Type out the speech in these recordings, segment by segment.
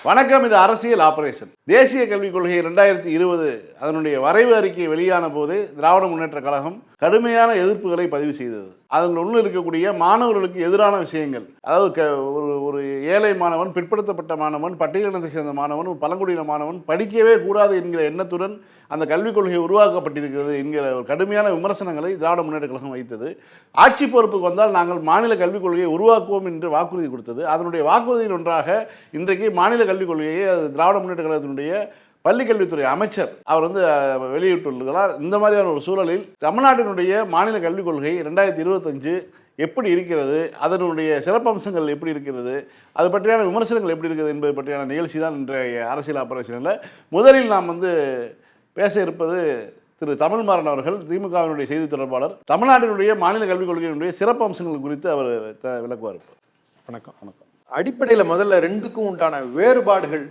வணக்கம். இது அரசியல் ஆபரேஷன். தேசிய கல்விக் கொள்கை 2020 அதனுடைய வரைவு அறிக்கை வெளியான போது திராவிட முன்னேற்ற கழகம் கடுமையான எதிர்ப்புகளை பதிவு செய்தது. அதில் உள்ள இருக்கக்கூடிய மாணவர்களுக்கு எதிரான விஷயங்கள், அதாவது ஒரு ஏழை மாணவன், பிற்படுத்தப்பட்ட மாணவன், பட்டியலினத்தை சேர்ந்த மாணவன், பழங்குடியின மாணவன் படிக்கவே கூடாது என்கிற எண்ணத்துடன் அந்த கல்விக் கொள்கை உருவாக்கப்பட்டிருக்கிறது என்கிற ஒரு கடுமையான விமர்சனங்களை திராவிட முன்னேற்ற கழகம் வைத்தது. ஆட்சி பொறுப்புக்கு வந்தால் நாங்கள் மாநில கல்விக் கொள்கையை உருவாக்குவோம் என்று வாக்குறுதி கொடுத்தது. அதனுடைய வாக்குறுதியின் ஒன்றாக இன்றைக்கு மாநில கல்விக் கொள்கையை திராவிட முன்னேற்ற கழகத்தினுடைய பள்ளிக்கல்வித்துறை அமைச்சர் அவர் வெளியிட்டுள்ளார். இந்த மாதிரியான ஒரு சூழலில் தமிழ்நாட்டினுடைய மாநில கல்விக் கொள்கை 2025 எப்படி இருக்கிறது, அதனுடைய சிறப்பம்சங்கள் எப்படி இருக்கிறது, அது பற்றியான விமர்சனங்கள் எப்படி இருக்கிறது என்பது பற்றியான நிகழ்ச்சி தான் இன்றைய அரசியல் ஆபரேஷனில். முதலில் நாம் பேச இருப்பது திரு தமிழ்மாறன் அவர்கள், திமுகவினுடைய செய்தி தொடர்பாளர். தமிழ்நாட்டினுடைய மாநில கல்விக் கொள்கையினுடைய சிறப்பம்சங்கள் குறித்து அவர் விளக்குவார். வணக்கம். வணக்கம். அடிப்படையில் முதல்ல ரெண்டுக்கும் உண்டான வேறுபாடுகள்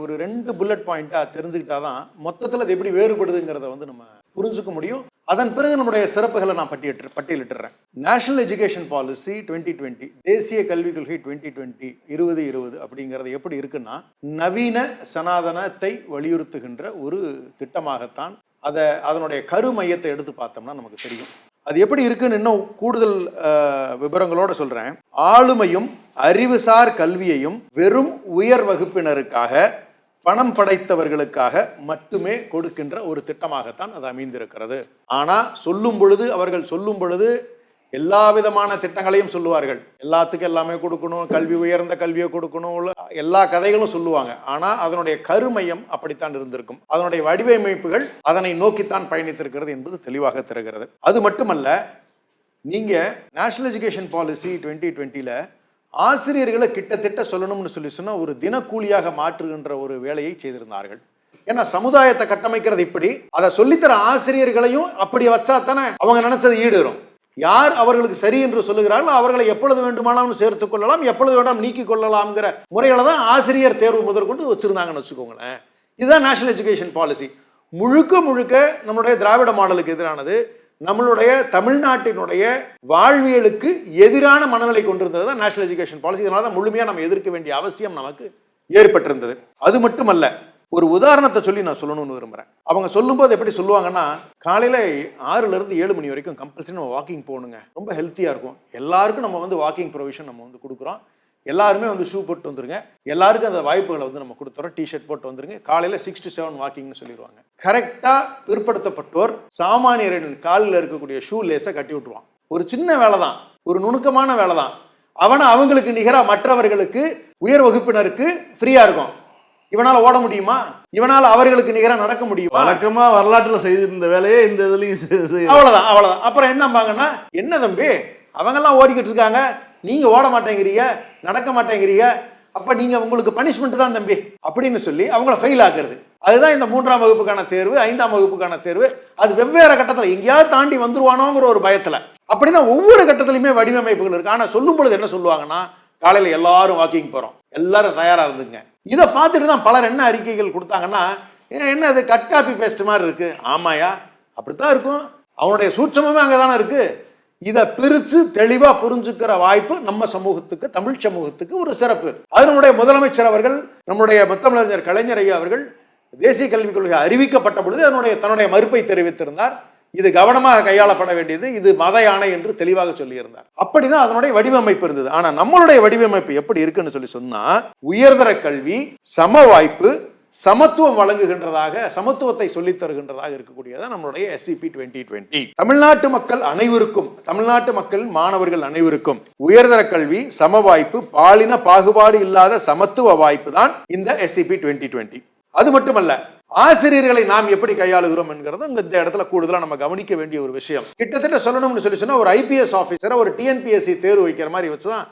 ஒரு ரெண்டு புல்லட் பாயிண்டா தெரிஞ்சுக்கிட்டாதான் மொத்தத்தில் அது எப்படி வேறுபடுதுங்கிறத நம்ம புரிஞ்சுக்க முடியும். அதன் பிறகு நம்முடைய சிறப்புகளை நான் பட்டியலிட்டுறேன். நேஷனல் எஜுகேஷன் பாலிசி 2020, தேசிய கல்விக் கொள்கை 2020 அப்படிங்கிறது எப்படி இருக்குன்னா, நவீன சனாதனத்தை வலியுறுத்துகின்ற ஒரு திட்டமாகத்தான் அதனுடைய கரு மையத்தை எடுத்து பார்த்தோம்னா நமக்கு தெரியும். அது எப்படி இருக்குன்னு இன்னும் கூடுதல் விவரங்களோட சொல்றேன். ஆளுமையும் அறிவுசார் கல்வியையும் வெறும் உயர் வகுப்பினருக்காக, பணம் படைத்தவர்களுக்காக மட்டுமே கொடுக்கின்ற ஒரு திட்டமாகத்தான் அது அமைந்திருக்கிறது. ஆனா அவர்கள் சொல்லும் பொழுது எல்லா விதமான திட்டங்களையும் சொல்லுவார்கள். எல்லாத்துக்கும் எல்லாமே கொடுக்கணும், கல்வி உயர்ந்த கல்வியை கொடுக்கணும், எல்லா கதைகளும் சொல்லுவாங்க. ஆனா அதனுடைய கருமையம் அப்படித்தான் இருந்திருக்கும். அதனுடைய வடிவமைப்புகள் அதனை நோக்கித்தான் பயணித்திருக்கிறது என்பது தெளிவாக தெரிகிறது. அது மட்டுமல்ல, நீங்க நேஷனல் எஜுகேஷன் பாலிசி 2020ல ஆசிரியர்களை கிட்டத்தட்ட சொல்லணும்னு சொன்னா ஒரு தினக்கூலியாக மாற்றுகின்ற ஒரு வேலையை செய்திருந்தார்கள். ஏன்னா சமுதாயத்தை கட்டமைக்கிறது இப்படி, அதை சொல்லித்தர ஆசிரியர்களையும் அப்படி வச்சா தானே அவங்க நினைச்சது ஈடுறும். யார் அவர்களுக்கு சரி என்று சொல்லுகிறார்களோ அவர்களை எப்பொழுது வேண்டுமானாலும் சேர்த்துக் கொள்ளலாம், எப்பொழுது வேண்டாம் நீக்கிக் கொள்ளலாம்ங்கிற முறையில தான் ஆசிரியர் தேர்வு முதற்கொண்டு வச்சிருந்தாங்கன்னு வச்சுக்கோங்களேன். இதுதான் நேஷனல் எஜுகேஷன் பாலிசி. முழுக்க நம்மளுடைய திராவிட மாடலுக்கு எதிரானது. நம்மளுடைய தமிழ்நாட்டினுடைய வாழ்வியலுக்கு எதிரான மனநிலை கொண்டிருந்தது தான் நேஷனல் எஜுகேஷன் பாலிசி. இதனால தான் முழுமையா நம்ம எதிர்க்க வேண்டிய அவசியம் நமக்கு ஏற்பட்டிருந்தது. அது மட்டுமல்ல, ஒரு உதாரணத்தை சொல்லி நான் சொல்லணும்னு விரும்புறேன். அவங்க சொல்லும்போது எப்படி சொல்லுவாங்கன்னா, காலையில 6 to 7 மணி வரைக்கும் கம்பல்சரி நம்ம வாக்கிங் போகணுங்க, ரொம்ப ஹெல்த்தியா இருக்கும். எல்லாருக்கும் நம்ம வாக்கிங் ப்ரொவிஷன் நம்ம கொடுக்குறோம். எல்லாருமே ஷூ போட்டு வந்துருங்க, எல்லாருக்கும் அந்த வாய்ப்புகளை நம்ம கொடுத்துறோம். டிஷர்ட் போட்டு வந்துருங்க, காலையில 6 to 7 வாக்கிங்னு சொல்லிடுவாங்க. கரெக்டா பிற்படுத்தப்பட்டோர் சாமானியரின் காலில் இருக்கக்கூடிய ஷூ லேஸை கட்டி விட்டுருவான். ஒரு சின்ன வேலை தான், ஒரு நுணுக்கமான வேலை தான். அவங்களுக்கு நிகரா மற்றவர்களுக்கு, உயர் வகுப்பினருக்கு ஃப்ரீயா இருக்கும். இவனால ஓட முடியுமா? இவனால அவர்களுக்கு நிகராக நடக்க முடியுமா? வழக்கமா வரலாற்றுல செய்திருந்த வேலையே இந்த இதுலயும் அவ்வளவுதான். அப்புறம் என்னம்பாங்கன்னா, என்ன தம்பி அவங்கெல்லாம் ஓடிக்கிட்டு இருக்காங்க, நீங்க ஓட மாட்டேங்கிறீங்க, நடக்க மாட்டேங்கிறீங்க, அப்ப நீங்க உங்களுக்கு பனிஷ்மெண்ட் தான் தம்பி அப்படின்னு சொல்லி அவங்கள ஃபெயில் ஆக்குறது. அதுதான் இந்த 3ஆம் வகுப்புக்கான தேர்வு, 5ஆம் வகுப்புக்கான தேர்வு. அது வெவ்வேறு கட்டத்தில் எங்கேயாவது தாண்டி வந்துருவானோங்கிற ஒரு பயத்துல அப்படிதான் ஒவ்வொரு கட்டத்திலுமே வடிவமைப்புகள் இருக்கு. ஆனா சொல்லும் பொழுது என்ன சொல்லுவாங்கன்னா, காலையில எல்லாரும் வாக்கிங் போறோம், எல்லாரும் தயாரா இருந்துங்க. இதை பார்த்துட்டு தான் பலர் என்ன அறிக்கைகள் கொடுத்தாங்கன்னா, என்ன அது கட் காப்பி பேஸ்ட் மாதிரி இருக்கு. ஆமாயா, அப்படித்தான் இருக்கும். அவனுடைய சூட்சமே அங்கதானே இருக்கு. இதை பிரிச்சு தெளிவா புரிஞ்சுக்கிற வாய்ப்பு நம்ம சமூகத்துக்கு, தமிழ் சமூகத்துக்கு ஒரு சிறப்பு. அது நம்முடைய முதலமைச்சர் அவர்கள், நம்முடைய முத்தமிழறிஞர் கலைஞர் ஐயா அவர்கள் தேசிய கல்விக் கொள்கை அறிவிக்கப்பட்ட பொழுது தன்னுடைய மறுப்பை தெரிவித்திருந்தார். இது கவனமாக கையாளப்பட வேண்டியது, இது மத யானை என்று தெளிவாக சொல்லியிருந்தார். அப்படிதான் அதனுடைய வடிவமைப்பு இருந்தது. ஆனா நம்மளுடைய வடிவமைப்பு எப்படி இருக்குன்னு சொன்னா, உயர்தர கல்வி, சம வாய்ப்பு, சமத்துவம் வழங்குகின்றதாக, சமத்துவத்தை சொல்லித் தருகின்றதாக இருக்கக்கூடியதான் நம்மளுடைய SCP 2020. தமிழ்நாட்டு மக்கள் அனைவருக்கும், தமிழ்நாட்டு மக்கள் மாணவர்கள் அனைவருக்கும் உயர்தர கல்வி, சம வாய்ப்பு, பாலின பாகுபாடு இல்லாத சமத்துவ வாய்ப்பு தான் இந்த SCP 2020. அது மட்டுமல்ல, ஆசிரியர்களை நாம் எப்படி கையாளுகிறோம் என்கிறது இந்த இடத்துல கூடுதலா நம்ம கவனிக்க வேண்டிய ஒரு விஷயம். கிட்டத்தட்ட சொல்லணும்னு சொன்னா, ஒரு IPS ஆபீசரை ஒரு TNPSC தேர்வு வைக்கிற மாதிரி வச்சுதான்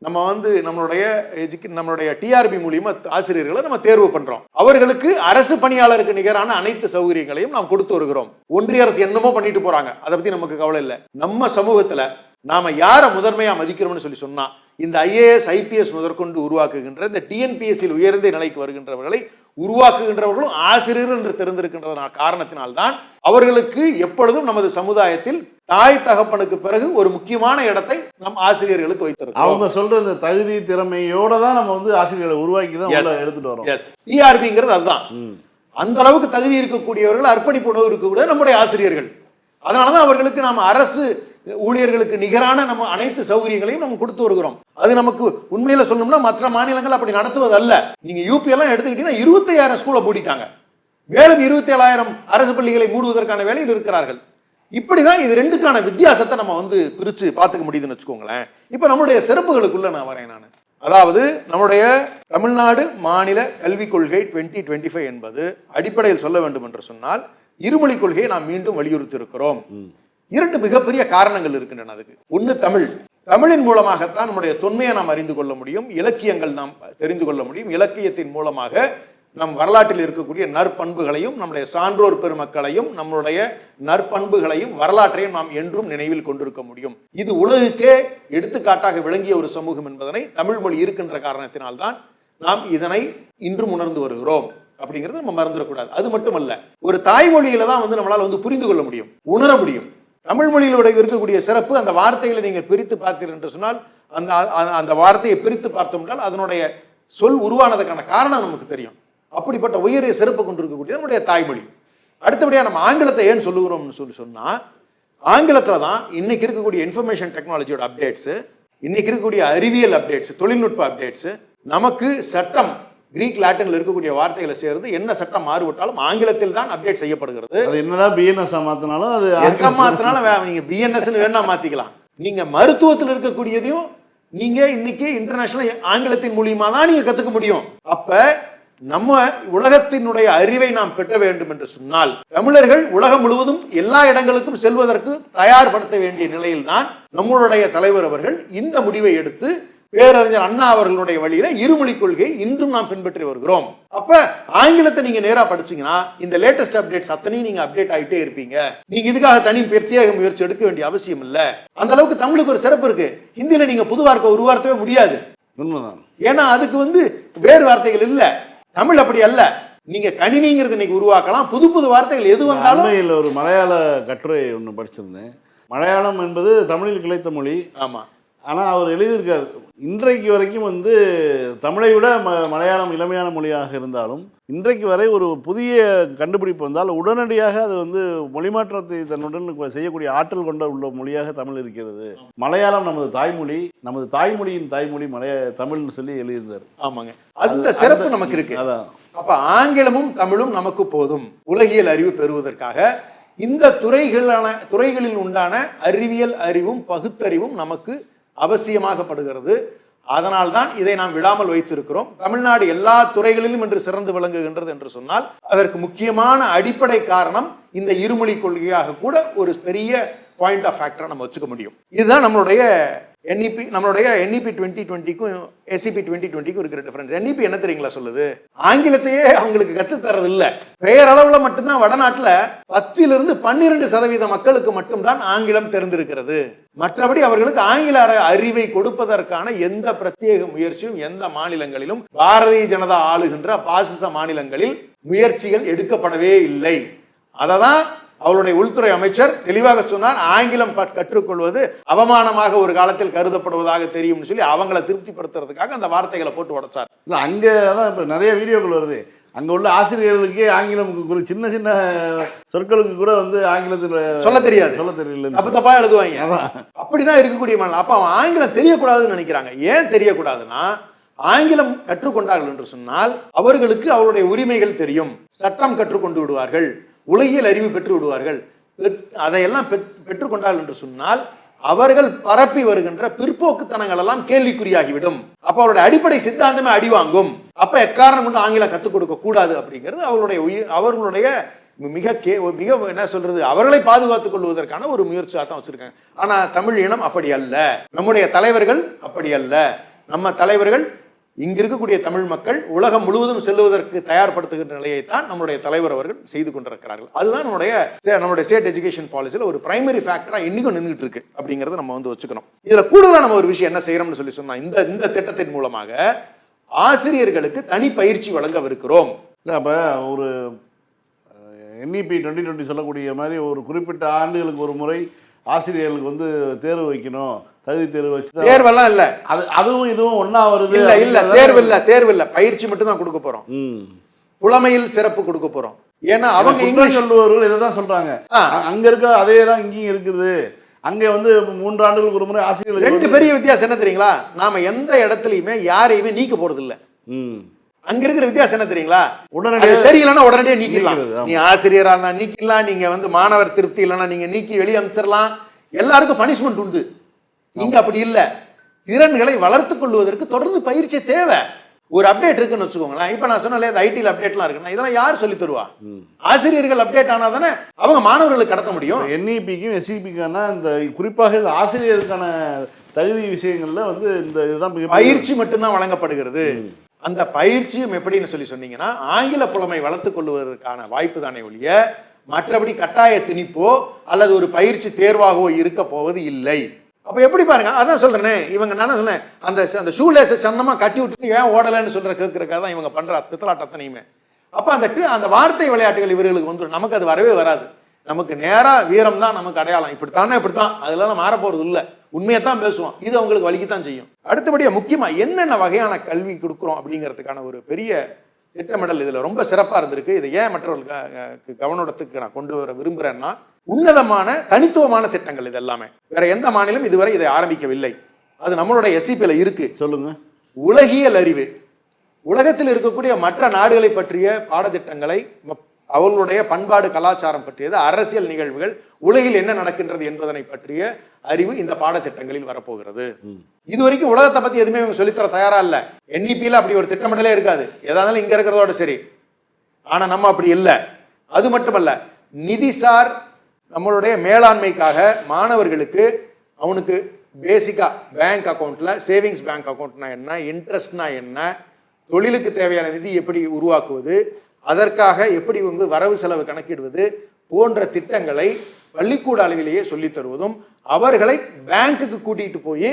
நம்ம நம்மளுடைய TRB மூலியமா ஆசிரியர்களை நம்ம தேர்வு பண்றோம். அவர்களுக்கு அரசு பணியாளருக்கு நிகரான அனைத்து சௌகரியங்களையும் நாம் கொடுத்து வருகிறோம். ஒன்றிய அரசு என்னமோ பண்ணிட்டு போறாங்க, அதை பத்தி நமக்கு கவலை இல்லை. நம்ம சமூகத்துல நாம யாரை முதன்மையா மதிக்கிறோம்னு சொன்னா, இந்த IAS IPS முதற்கொண்டு உருவாக்குகின்ற இந்த TNPSC உயர்ந்த நிலைக்கு வருகின்றவர்களை உருவாக்குகின்றவர்களும் ஆசிரியர்கள் என்று தெரிந்திருக்கின்ற காரணத்தினால்தான் அவர்களுக்கு எப்பொழுதும் நமது சமுதாயத்தில் தாய் தகப்பனுக்கு பிறகு ஒரு முக்கியமான இடத்தை நம் ஆசிரியர்களுக்கு வைத்திருக்கோம். அவங்க சொல்ற இந்த தகுதி திறமையோட தான் நம்ம வந்து ஆசிரியர்களை உருவாக்கி தான் உள்ள எடுத்துட்டு வரோம். டிஆர்பிங்கிறது அதுதான். அந்த அளவுக்கு தகுதி இருக்கக்கூடியவர்கள், அர்ப்பணிப்பு இருக்கக்கூடிய நம்முடைய ஆசிரியர்கள். அதனாலதான் அவர்களுக்கு நாம் அரசு ஊழியர்களுக்கு நிகரான நம்ம அனைத்து சௌகரியங்களையும் நம்ம கொடுத்து வருகிறோம். அது நமக்கு உண்மையில சொல்லணும்னா மற்ற மாநிலங்கள் அப்படி நடத்துவது அல்ல. நீங்க யூபி எல்லாம் எடுத்துக்கிட்டீங்கன்னா 25,000 ஸ்கூலை மூடிட்டாங்க. மேலும் 27,000 அரசு பள்ளிகளை மூடுவதற்கான வேலையில் இருக்கிறார்கள். இப்படிதான் இது ரெண்டுக்கான வித்தியாசத்தை நம்ம வந்து பிரிச்சு பார்த்துக்க முடியுதுன்னு வச்சுக்கோங்களேன். இப்ப நம்முடைய சிறப்புகளுக்குள்ள நான் வரேன். நான் அதாவது நம்முடைய தமிழ்நாடு மாநில கல்விக் கொள்கை 2025 என்பது அடிப்படையில் சொல்ல வேண்டும் என்று சொன்னால் இருமொழி கொள்கையை நாம் மீண்டும் வலியுறுத்தி இருக்கிறோம். 2 மிகப்பெரிய காரணங்கள் இருக்கின்றன அதுக்கு. ஒன்று தமிழ். தமிழின் மூலமாகத்தான் நம்முடைய தொன்மையை நாம் அறிந்து கொள்ள முடியும், இலக்கியங்கள் நாம் தெரிந்து கொள்ள முடியும். இலக்கியத்தின் மூலமாக நம் வரலாற்றில் இருக்கக்கூடிய நற்பண்புகளையும் நம்முடைய சான்றோர் பெருமக்களையும் நம்முடைய நற்பண்புகளையும் வரலாற்றையும் நாம் என்றும் நினைவில் கொண்டிருக்க முடியும். இது உலகுக்கே எடுத்துக்காட்டாக விளங்கிய ஒரு சமூகம் என்பதனை தமிழ் மொழி இருக்கின்ற காரணத்தினால்தான் நாம் இதனை இன்றும் உணர்ந்து வருகிறோம். அப்படிங்கிறது நம்ம மறந்துடக்கூடாது. அது மட்டுமல்ல, ஒரு தாய்மொழியில தான் வந்து நம்மளால வந்து புரிந்து கொள்ள முடியும், உணர முடியும். தமிழ் மொழியிலோட இருக்கக்கூடிய சிறப்பு, அந்த வார்த்தைகளை நீங்கள் பிரித்து பார்த்தீர்கள் என்று சொன்னால் அந்த வார்த்தையை பிரித்து பார்த்தோம் என்றால் அதனுடைய சொல் உருவானதுக்கான காரணம் நமக்கு தெரியும். அப்படிப்பட்ட உயரிய சிறப்பு கொண்டிருக்கக்கூடிய நம்முடைய தாய்மொழி. அடுத்தபடியாக நம்ம ஆங்கிலத்தை ஏன் சொல்லுகிறோம்னு சொன்னா, ஆங்கிலத்தில் தான் இன்னைக்கு இருக்கக்கூடிய இன்ஃபர்மேஷன் டெக்னாலஜியோட அப்டேட்ஸ், இன்னைக்கு இருக்கக்கூடிய அறிவியல் அப்டேட்ஸ், தொழில்நுட்ப அப்டேட்ஸ், நமக்கு சட்டம் கிரீக் லாட்டின்ல இருக்கக்கூடிய வார்த்தைகளை சேர்ந்து என்ன சட்டம் மாறுபட்டாலும் ஆங்கிலத்தில் தான் அப்டேட் செய்யப்படுகிறது. அது என்னதான் பிஎன்எஸ் மாத்தினாலும் அது எங்க மாத்தினாலும் நீங்க பிஎன்எஸ் வேணா மாத்திக்கலாம். நீங்க மருத்துவத்தில் இருக்கக்கூடியதையும் நீங்க இன்னைக்கு இன்டர்நேஷனல் ஆங்கிலத்தின் மூலியமா தான் நீங்க கத்துக்க முடியும். அப்ப நம்ம உலகத்தினுடைய அறிவை நாம் பெற்ற வேண்டும் என்று சொன்னால் தமிழர்கள் உலகம் முழுவதும் எல்லா இடங்களுக்கும் செல்வதற்கு தயார்படுத்த வேண்டிய நிலையில் தான் நம்மளுடைய தலைவர் அவர்கள் இந்த முடிவை எடுத்து பேரறிஞர் அண்ணா அவர்களுடைய வழியில இருமொழி கொள்கை இன்றும் நாம் பின்பற்றி வருகிறோம். அப்ப ஆங்கிலத்தை நீங்க நேரா படிச்சீங்கன்னா இந்த லேட்டஸ்ட் அப்டேட்ஸ் அத்தனையும் நீங்க அப்டேட் ஆகிட்டே இருப்பீங்க. நீங்க இதுக்காக தனி பிரத்யேக முயற்சி எடுக்க வேண்டிய அவசியம் இல்ல. அந்த அளவுக்கு தமிழுக்கு ஒரு சிறப்பு இருக்கு. ஹிந்தியில நீங்க புது வார்த்தை உருவாக்கவே முடியாது. உண்மைதான். ஏன்னா அதுக்கு வந்து வேறு வார்த்தைகள் இல்ல. தமிழ் அப்படி அல்ல. நீங்க கணினிங்கிறது இன்னைக்கு உருவாக்கலாம். புது புது வார்த்தைகள் எது வந்தாலும். ஒரு மலையாள கட்டுரை ஒன்று படிச்சிருந்தேன். மலையாளம் என்பது தமிழில் கிளைத்த மொழி. ஆமா. ஆனால் அவர் எழுதியிருக்காரு, இன்றைக்கு வரைக்கும் வந்து தமிழை விட மலையாளம் இளமையான மொழியாக இருந்தாலும் இன்றைக்கு வரை ஒரு புதிய கண்டுபிடிப்பு வந்தால் உடனடியாக அது வந்து மொழி மாற்றத்தை தன்னுடன் செய்யக்கூடிய ஆற்றல் கொண்ட உள்ள மொழியாக தமிழ் இருக்கிறது. மலையாளம் நமது தாய்மொழி, நமது தாய்மொழியின் தாய்மொழி தமிழ்னு சொல்லி எழுதியிருந்தார். ஆமாங்க, அந்த சிறப்பு நமக்கு இருக்கு. அதான் அப்ப ஆங்கிலமும் தமிழும் நமக்கு போதும் உலகியல் அறிவு பெறுவதற்காக. இந்த துறைகளில் உண்டான அறிவியல் அறிவும் பகுத்தறிவும் நமக்கு அவசியமாகப்படுகிறது. அதனால்தான் இதை நாம் விடாமல் வைத்திருக்கிறோம். தமிழ்நாடு எல்லா துறைகளிலும் என்று சிறந்து விளங்குகின்றது என்று சொன்னால் அதற்கு முக்கியமான அடிப்படை காரணம் இந்த இருமொழி கொள்கையாக கூட ஒரு பெரிய பாயிண்ட் ஆஃப் ஃபேக்டரை நம்ம வச்சுக்க முடியும். இதுதான் நம்மளுடைய என்இபி, நம்மளுடைய என்இபி 2020க்கும் எஸ்இபி 2020க்கும் இருக்கிற டிஃபரன்ஸ். என்இபி என்ன தெரியுங்களா சொல்லுது? ஆங்கிலத்தையே அவங்களுக்கு கற்றுத்தரது இல்லை. பெயரளவில் மட்டும்தான் வடநாட்டில் 10 to 12% மக்களுக்கு மட்டும்தான் ஆங்கிலம் தெரிந்திருக்கிறது. மற்றபடி அவர்களுக்கு ஆங்கில அறிவை கொடுப்பதற்கான எந்த பிரத்யேக முயற்சியும் எந்த மாநிலங்களிலும் பாரதிய ஜனதா ஆளுகின்ற பாசிச மாநிலங்களில் முயற்சிகள் எடுக்கப்படவே இல்லை. அததான் அவருடைய உள்துறை அமைச்சர் தெளிவாக சொன்னார். ஆங்கிலம் கற்றுக்கொள்வது அவமானமாக ஒரு காலத்தில் கருதப்படுவதாக தெரியும் சொல்லி அவங்களை திருப்திப்படுத்துறதுக்காக அந்த வார்த்தைகளை போட்டு உடைச்சார். இல்லை, அங்கே தான் இப்போ நிறைய வீடியோக்கள் வருது. அங்கே உள்ள ஆசிரியர்களுக்கே ஆங்கிலம் சின்ன சின்ன சொற்களுக்கு கூட வந்து ஆங்கிலத்தில் சொல்ல தெரியல, தப்பு தப்பா எழுதுவாங்க. அப்படிதான் இருக்கக்கூடிய மாநிலம். அப்ப அவன் ஆங்கிலம் தெரியக்கூடாதுன்னு நினைக்கிறாங்க. ஏன் தெரியக்கூடாதுன்னா, ஆங்கிலம் கற்றுக்கொண்டார்கள் என்று சொன்னால் அவர்களுக்கு அவருடைய உரிமைகள் தெரியும், சட்டம் கற்றுக்கொண்டு விடுவார்கள், உலகியல் அறிவு பெற்று விடுவார்கள். அதையெல்லாம் பெற்றுக்கொண்டார்கள் என்று சொன்னால் அவர்கள் பரப்பி வருகின்ற பிற்போக்குத்தனங்கள் எல்லாம் கேள்விக்குறியாகிவிடும். அப்ப அவருடைய அடிப்படை சித்தாந்தமே அடிவாங்கும். அப்ப எக்காரணம் கொண்டு ஆங்கிலம் கற்றுக் கொடுக்க கூடாது அப்படிங்கிறது அவர்களுடைய மிக என்ன சொல்றது, அவர்களை பாதுகாத்துக் கொள்வதற்கான ஒரு முயற்சியாக தான் வச்சிருக்காங்க. ஆனா தமிழ் இனம் அப்படி அல்ல, நம்முடைய தலைவர்கள் அப்படி அல்ல. நம்ம தலைவர்கள் இங்க இருக்கக்கூடிய தமிழ் மக்கள் உலகம் முழுவதும் செல்வதற்கு தயார்படுத்துகின்ற நிலையைத்தான் நம்முடைய தலைவர் அவர்கள் செய்து கொண்டிருக்கிறார்கள். அதுதான் நம்முடைய ஸ்டேட் எஜுகேஷன் பாலிசியில் ஒரு பிரைமரி ஃபேக்டரா இன்னைக்கும் நின்றுட்டு இருக்கு அப்படிங்கறத நம்ம வந்து வச்சுக்கணும். இதுல கூடுதலா நம்ம ஒரு விஷயம் என்ன செய்யறோம்னு சொல்லி சொன்னா, இந்த திட்டத்தின் மூலமாக ஆசிரியர்களுக்கு தனி பயிற்சி வழங்கவிருக்கிறோம். இல்லை அப்போ ஒரு NEP 2020 சொல்லக்கூடிய மாதிரி ஒரு குறிப்பிட்ட ஆண்டுகளுக்கு ஒரு முறை ஆசிரியர்களுக்கு வந்து தேர்வு வைக்கணும், தகுதி தேர்வு வச்சு தேர்வெல்லாம் இல்ல, அதுவும் இதுவும் ஒண்ணா வருது. இல்ல தேர்வு இல்ல, பயிற்சி மட்டும் தான் கொடுக்க போறோம். புலமையில் சிறப்பு கொடுக்க போறோம். ஏன்னா அவங்க இங்கிலீஷ் சொல்லுவார்கள் இதை தான் சொல்றாங்க. அங்க இருக்க அதே தான் இங்கேயும் இருக்குது. அங்க வந்து 3 ஆண்டுகளுக்கு ஒரு முறை ஆசிரியர்கள். 2 பெரிய வித்தியாசம் என்ன தெரியுங்களா? நாம எந்த இடத்துலயுமே யாரையுமே நீக்க போறது இல்ல. அங்க இருக்கிற வித்தியாசம் என்ன தெரியுங்களா? உடனடியே சரியில்லைன்னா உடனடியே நீக்கலாம். நீ ஆசிரியரா இருந்தா நீக்கலாம், நீங்க வந்து மாணவர் திருப்தி இல்லைன்னா நீங்க நீக்கி வெளியே அனுப்பிச்சிடலாம். எல்லாருக்கும் பனிஷ்மெண்ட் உண்டு. இங்க அப்படி இல்ல. திறன்களை வளர்த்துக் கொள்வதற்கு தொடர்ந்து பயிற்சி தேவை. ஒரு அப்டேட் இருக்குன்னு வச்சுக்கோங்களேன். இப்ப நான் சொன்னேன் அந்த ஐடியில் அப்டேட்லாம் இருக்குன்னா இதெல்லாம் யார் சொல்லி தருவா? ஆசிரியர்கள் அப்டேட் ஆனா தானே அவங்க மாணவர்களுக்கு கடத்த முடியும். NEPக்கும் SEPக்கான இந்த குறிப்பாக இந்த ஆசிரியருக்கான தகுதி விஷயங்கள்ல வந்து இந்த இதுதான் பயிற்சி மட்டும்தான் வழங்கப்படுகிறது. அந்த பயிற்சியும் எப்படின்னு சொல்லி சொன்னீங்கன்னா ஆங்கில புலமை வளர்த்துக் கொள்வதற்கான வாய்ப்பு தானே ஒழிய மற்றபடி கட்டாய திணிப்போ அல்லது ஒரு பயிற்சி தேர்வாகவோ இருக்க போவது இல்லை. அப்ப எப்படி பாருங்க, அதான் சொல்றேனே, இவங்க நான் தான் சொன்னேன் அந்த ஷூ லேஸை சன்னமா கட்டி விட்டுட்டு ஏன் ஓடலைன்னு சொல்ற கேட்கறக்காக தான் இவங்க பண்ற பித்தலாட்டத்தனையுமே. அப்ப அந்த வார்த்தை விளையாட்டுகள் இவர்களுக்கு வந்துடும். நமக்கு அது வரவே வராது. நமக்கு நேரா வீரம் தான் நமக்கு அடையாளம். இப்படித்தான் அதெல்லாம் மாற போறது இல்லை. உண்மையை தான் பேசுவோம். இது அவங்களுக்கு வலிக்குத்தான் செய்யும். அடுத்தபடியா முக்கியமா என்னென்ன வகையான கல்வி கொடுக்குறோம் அப்படிங்கிறதுக்கான ஒரு பெரிய திட்டமிடல் இதுல ரொம்ப சிறப்பா இருந்திருக்கு. இதை ஏன் மற்றவர்களுக்கு கவனத்துக்கு நான் கொண்டு வர விரும்புறேன்னா, உன்னதமான தனித்துவமான திட்டங்கள் இது எல்லாமே. வேற எந்த மாநிலம் இதுவரை இதை ஆரம்பிக்கவில்லை. அது நம்மளோட SEPல இருக்கு. சொல்லுங்க. உலகியல் அறிவு, உலகத்தில் இருக்கக்கூடிய மற்ற நாடுகளை பற்றிய பாடத்திட்டங்களை, அவர்களுடைய பண்பாடு கலாச்சாரம் பற்றியது, அரசியல் நிகழ்வுகள், உலகில் என்ன நடக்கின்றது என்பதனை பற்றிய அறிவு இந்த பாடத்திட்டங்களில் வரப்போகிறது. இதுவரைக்கும் உலகத்தை பத்தி எதுவுமே சொல்லித்தர தயாரா இல்ல. NEPல அப்படி ஒரு திட்டமிடலே இருக்காது. ஏதானாலும் இங்க இருக்கிறதோட சரி. ஆனா நம்ம அப்படி இல்லை. அது மட்டுமல்ல, நிதிசார் நம்மளுடைய மேலாண்மைக்காக மாணவர்களுக்கு அவனுக்கு பேசிக்கா பேங்க் அக்கௌண்ட்ல சேவிங்ஸ் பேங்க் அக்கௌண்ட்னா என்ன, இன்ட்ரெஸ்ட்னா என்ன, தொழிலுக்கு தேவையான நிதி எப்படி உருவாக்குவது, அதற்காக எப்படி வரவு செலவு கணக்கிடுவது போன்ற திட்டங்களை பள்ளிக்கூட அளவிலேயே சொல்லி தருவதும், அவர்களை பேங்க்குக்கு கூட்டிட்டு போய்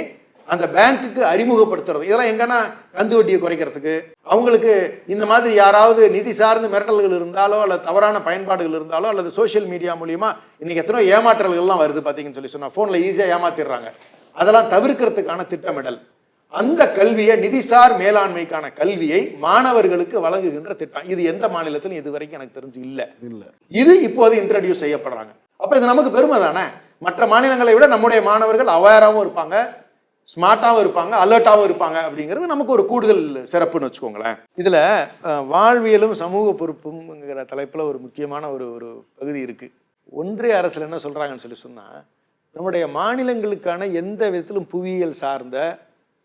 அந்த பேங்க்குக்கு அறிமுகப்படுத்துறது. இதெல்லாம் எங்கன்னா கந்து வட்டியை குறைக்கிறதுக்கு, அவங்களுக்கு இந்த மாதிரி யாராவது நிதி சார்ந்து மிரட்டல்கள் இருந்தாலோ அல்லது தவறான பயன்பாடுகள் இருந்தாலோ அல்லது சோசியல் மீடியா மூலியமா இன்னைக்கு எத்தனை ஏமாற்றல்கள்லாம் வருது பார்த்தீங்கன்னு சொல்லி சொன்னா போன்ல ஈஸியா ஏமாத்திடுறாங்க. அதெல்லாம் தவிர்க்கிறதுக்கான திட்டமிடல். அந்த கல்வியை, நிதிசார் மேலாண்மைக்கான கல்வியை மாணவர்களுக்கு வழங்குகின்ற திட்டம் இது எந்த மாநிலத்திலும் இதுவரைக்கும் எனக்கு தெரிஞ்சு இல்ல. இது இப்போது இன்ட்ரடியூஸ் செய்யப்படுறாங்க. அப்ப இது நமக்கு பெருமை தானே. மற்ற மாநிலங்களை விட நம்முடைய மாணவர்கள் அவேராகவும் இருப்பாங்க, ஸ்மார்ட்டாகவும் இருப்பாங்க, அலர்ட்டாகவும் இருப்பாங்க. அப்படிங்கிறது நமக்கு ஒரு கூடுதல் சிறப்புன்னு வச்சுக்கோங்களேன். இதுல வாழ்வியலும் சமூக பொறுப்புங்கிற தலைப்புல ஒரு முக்கியமான ஒரு பகுதி இருக்கு. ஒன்றிய அரசுல என்ன சொல்றாங்கன்னு சொல்லி சொன்னா, நம்முடைய மாநிலங்களுக்கான எந்த விதத்திலும் புவியியல் சார்ந்த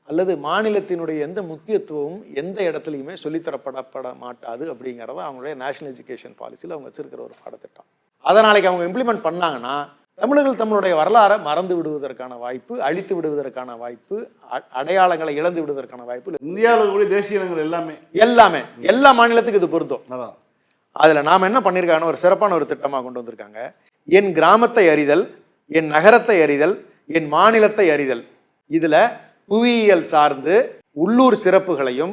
அல்லது மாநிலத்தினுடைய எந்த முக்கியத்துவமும் எந்த இடத்துலையுமே சொல்லித்தரப்படப்பட மாட்டாது அப்படிங்கிறத அவங்களுடைய நேஷனல் எஜுகேஷன் பாலிசியில் அவங்க வச்சிருக்கிற ஒரு பாடத்திட்டம். அதை நாளைக்கு அவங்க இம்ப்ளிமெண்ட் பண்ணாங்கன்னா தமிழர்கள் தங்களுடைய வரலாறை மறந்து விடுவதற்கான வாய்ப்பு, அழித்து விடுவதற்கான வாய்ப்பு, அடையாளங்களை இழந்து விடுவதற்கான வாய்ப்பு. இந்தியாவில் கூடிய தேசிய இனங்கள் எல்லாமே எல்லா மாநிலத்துக்கும் இது பொருந்தும். அதுல நாம என்ன பண்ணிருக்காங்க, ஒரு சிறப்பான ஒரு திட்டமாக கொண்டு வந்திருக்காங்க. என் கிராமத்தை அறிதல், என் நகரத்தை அறிதல், என் மாநிலத்தை அறிதல். இதுல புவியியல் சார்ந்து உள்ளூர் சிறப்புகளையும்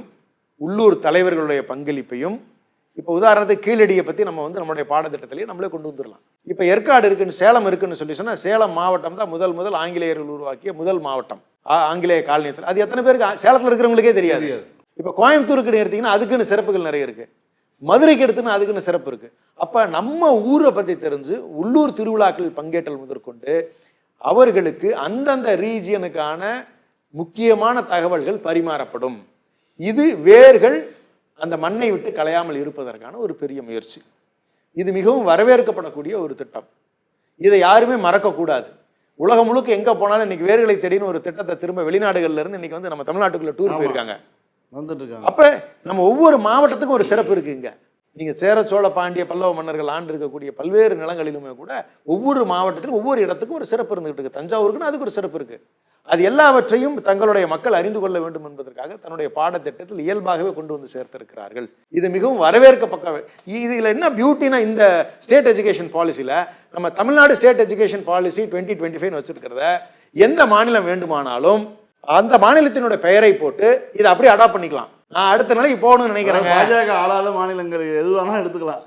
உள்ளூர் தலைவர்களுடைய பங்களிப்பையும், இப்போ உதாரணத்துக்கு கீழடியை பற்றி நம்ம நம்மளுடைய பாடத்திட்டத்திலேயே நம்மளே கொண்டு வந்துடலாம். இப்போ ஏற்காடு இருக்குன்னு, சேலம் இருக்குன்னு சொல்லி சொன்னால், சேலம் மாவட்டம் தான் முதல் ஆங்கிலேயர்கள் உருவாக்கிய முதல் மாவட்டம், ஆங்கிலேய காலனியத்தில். அது எத்தனை பேருக்கு சேலத்தில் இருக்கிறவங்களுக்கே தெரியாது. இப்போ கோயம்புத்தூருக்கு எடுத்தீங்கன்னா அதுக்குன்னு சிறப்புகள் நிறைய இருக்கு. மதுரைக்கு எடுத்துன்னா அதுக்குன்னு சிறப்பு இருக்கு. அப்போ நம்ம ஊரை பற்றி தெரிஞ்சு உள்ளூர் திருவிழாக்கள் பங்கேற்றல் முதற்கொண்டு அவர்களுக்கு அந்தந்த ரீஜியனுக்கான முக்கியமான தகவல்கள் பரிமாறப்படும். இது வேர்கள் அந்த மண்ணை விட்டு களையாமல் இருப்பதற்கான ஒரு பெரிய முயற்சி. இது மிகவும் வரவேற்கப்படக்கூடிய ஒரு திட்டம். இதை யாருமே மறக்கக்கூடாது. உலகம் முழுக்க எங்க போனாலும் இன்னைக்கு வேர்களை தேடின்னு ஒரு திட்டத்தை திரும்ப வெளிநாடுகள்ல இருந்து இன்னைக்கு நம்ம தமிழ்நாட்டுக்குள்ள டூர் போயிருக்காங்க, வந்துட்டு இருக்காங்க. அப்ப நம்ம ஒவ்வொரு மாவட்டத்துக்கும் ஒரு சிறப்பு இருக்குங்க. நீங்க சேர சோழ பாண்டிய பல்லவ மன்னர்கள் ஆண்டு இருக்கக்கூடிய பல்வேறு நிலங்களிலுமே கூட ஒவ்வொரு மாவட்டத்திலும் ஒவ்வொரு இடத்துக்கும் ஒரு சிறப்பு இருந்துகிட்டு இருக்கு. தஞ்சாவூருக்குன்னு அதுக்கு ஒரு சிறப்பு இருக்கு. அது எல்லாவற்றையும் தங்களுடைய மக்கள் அறிந்து கொள்ள வேண்டும் என்பதற்காக தன்னுடைய பாடத்திட்டத்தில் இயல்பாகவே கொண்டு வந்து சேர்த்திருக்கிறார்கள். இது மிகவும் வரவேற்கப்பட்ட. இதுல என்ன பியூட்டினா, இந்த ஸ்டேட் எஜுகேஷன் பாலிசியில நம்ம தமிழ்நாடு ஸ்டேட் எஜுகேஷன் பாலிசி 2025 வச்சிருக்கிறத எந்த மாநிலம் வேண்டுமானாலும் அந்த மாநிலத்தினுடைய பெயரை போட்டு இதை அப்படியே அடாப்ட் பண்ணிக்கலாம். நான் அடுத்த நிலைக்கு போகணும்னு நினைக்கிறேன். பாஜக ஆளாத மாநிலங்கள் எதுவானா எடுத்துக்கலாம்.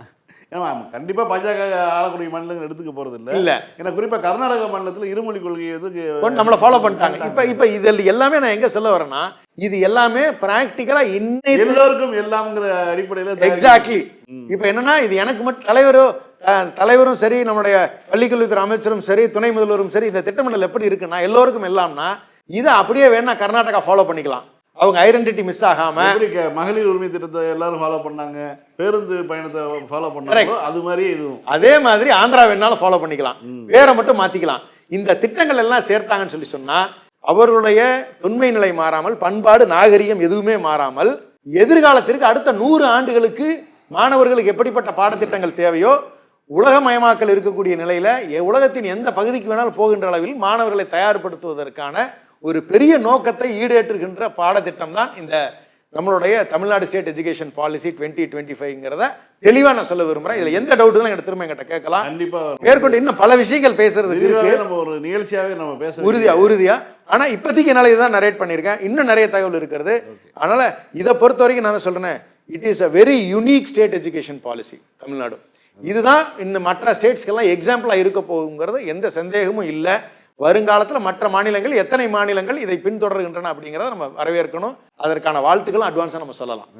ஏன்னா கண்டிப்பா பாஜக ஆளக்கூடிய மாநிலங்கள் எடுத்துக்க போறது இல்ல. ஏன்னா குறிப்பா கர்நாடக மாநிலத்தில் இருமொழி கொள்கை எதுக்கு நம்மள ஃபாலோ பண்ணிட்டாங்க. இப்ப இதில் எல்லாமே நான் எங்க சொல்ல வரேன்னா, இது எல்லாமே பிராக்டிக்கலா எல்லோருக்கும் எல்லாம்ங்கிற அடிப்படையில எக்ஸாக்ட்லி. இப்ப என்னன்னா, இது எனக்கு மட்டும் தலைவரும் சரி, நம்முடைய பள்ளிக்கல்வித்துறை அமைச்சரும் சரி, துணை முதல்வரும் சரி, இந்த திட்டமிடல் எப்படி இருக்குன்னா எல்லோருக்கும் எல்லாம்னா இதை அப்படியே வேணா கர்நாடகா ஃபாலோ பண்ணிக்கலாம். அவங்க ஐடென்டிட்டி மிஸ் ஆகாம. மகளிர் உரிமை திட்டத்தை எல்லாரும் ஃபாலோ பண்ணாங்க, பேருந்து பயணத்தை ஃபாலோ பண்ணாங்க, அது மாதிரியே இதுவும் அதே மாதிரி ஆந்திரா வேணாலும் ஃபாலோ பண்ணிக்கலாம், பேரை மட்டும் மாத்திக்கலாம். இந்த திட்டங்கள் எல்லாம் சேர்த்தாங்கன்னு சொல்லி சொன்னா அவர்களுடைய தொன்மை நிலை மாறாமல், பண்பாடு நாகரிகம் எதுவுமே மாறாமல், எதிர்காலத்திற்கு அடுத்த 100 ஆண்டுகளுக்கு மாணவர்களுக்கு எப்படிப்பட்ட பாடத்திட்டங்கள் தேவையோ, உலகமயமாக்கல் இருக்கக்கூடிய நிலையில உலகத்தின் எந்த பகுதிக்கு வேணாலும் போகின்ற அளவில் மாணவர்களை தயார்படுத்துவதற்கான ஒரு பெரிய நோக்கத்தை ஈடேற்றுகின்ற பாடத்திட்டம் தான் இந்த நம்மளுடைய தமிழ்நாடு ஸ்டேட் எஜுகேஷன் பாலிசி 2025ங்கிறத தெளிவா நான் சொல்ல விரும்புறேன். இதுல எந்த டவுட்டும் எனக்கு திரும்ப என்கிட்ட கேட்கலாம். கண்டிப்பா மேற்கொண்டு இன்னும் பல விஷயங்கள் பேசுறதுக்கு இருக்கு. நம்ம ஒரு நிகழ்ச்சியாவே நம்ம பேச உறுதியா. ஆனா இப்போதைக்கு என்னால இதுதான் நரேட் பண்ணியிருக்கேன். இன்னும் நிறைய தகவல் இருக்கிறது. அதனால இதை பொறுத்த வரைக்கும் நான் சொல்றேன், it is a very unique state education policy Tamil Nadu. இதுதான் இந்த மற்ற ஸ்டேட்ஸ்க்கெல்லாம் எக்ஸாம்பிளா இருக்க போகுங்கிறது எந்த சந்தேகமும் இல்லை. வருங்காலத்தில் மற்ற மாநிலங்கள், எத்தனை மாநிலங்கள் இதை பின்தொடர்கின்றன அப்படிங்கிறத நம்ம வரவேற்கணும். அதற்கான வாழ்த்துக்களும் அட்வான்ஸாக நம்ம சொல்லலாம்.